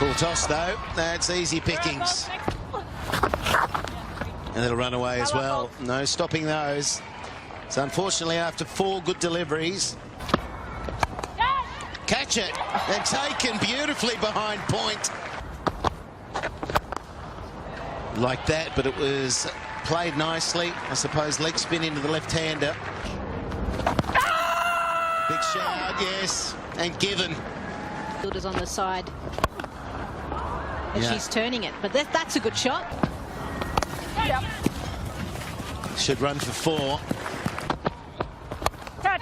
Full toss though, that's easy pickings. And it'll run away as well. No stopping those. So unfortunately, after 4 good deliveries, catch it and taken beautifully behind point. Like that, but it was played nicely. I suppose leg spin into the left-hander. Big shout, yes, and given. Fielders on the side. And she's turning it, but that's a good shot. Yep. Should run for 4. Touch.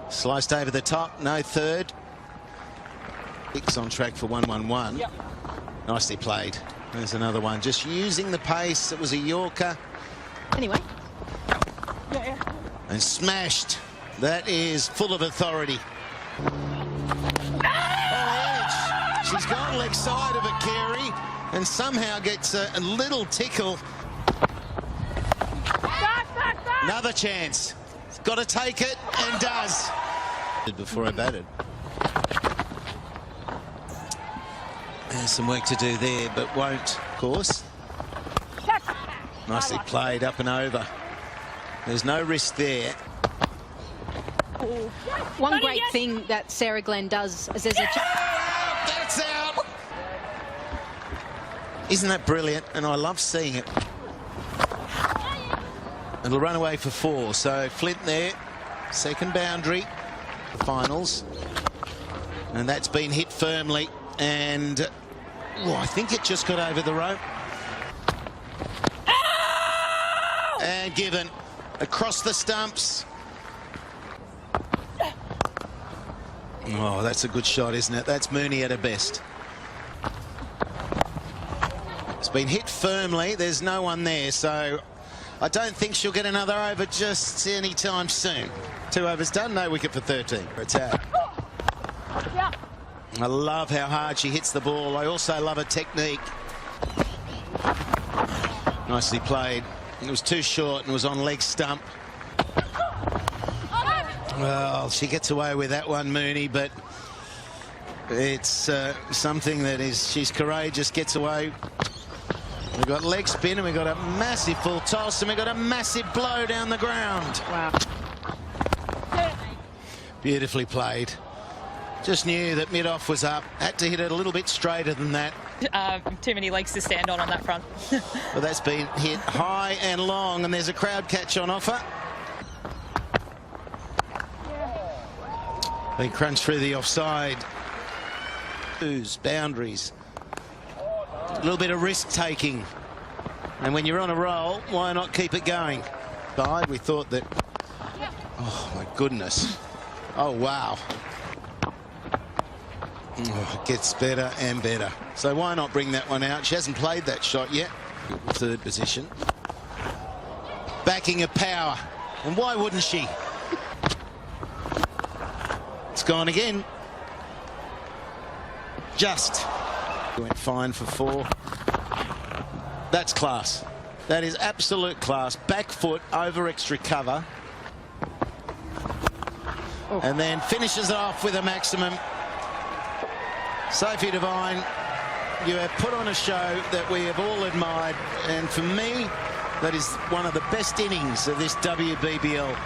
Sliced over the top, no third. Hicks on track for 1-1-1. Yep. Nicely played. There's another one. Just using the pace. It was a Yorker. Anyway. Yeah. And smashed. That is full of authority. Oh, edge. She's gone leg side of it, Carey, and somehow gets a little tickle. Another chance. Got to take it, and does. Before I batted. There's some work to do there, but won't, of course. Nicely played up and over. There's no risk there. One great thing that Sarah Glenn does is there's a... That's out! Isn't that brilliant? And I love seeing it. It'll run away for 4. So Flint there, second boundary, the finals. And that's been hit firmly. And I think it just got over the rope. And given across the stumps. Oh, that's a good shot, isn't it? That's Mooney at her best. It's been hit firmly. There's no one there, so I don't think she'll get another over just any time soon. 2 overs done, no wicket for 13. It's out. Yeah. I love how hard she hits the ball. I also love her technique. Nicely played. It was too short and was on leg stump. Well, she gets away with that one, Mooney, but it's something that is, she's courageous, gets away. We've got leg spin and we've got a massive full toss and we've got a massive blow down the ground. Wow. Beautifully played. Just knew that mid-off was up. Had to hit it a little bit straighter than that. Too many legs to stand on that front. Well, that's been hit high and long, and there's a crowd catch on offer. Been crunched through the offside. Boundaries. A little bit of risk-taking. And when you're on a roll, why not keep it going? We thought that... Oh, my goodness. Oh, wow. Oh, it gets better and better. So why not bring that one out? She hasn't played that shot yet. 3rd position. Backing of power. And why wouldn't she? It's gone again. Just. Went fine for 4. That's class. That is absolute class. Back foot over extra cover. Oh. And then finishes it off with a maximum. Sophie Devine, you have put on a show that we have all admired, and for me, that is one of the best innings of this WBBL.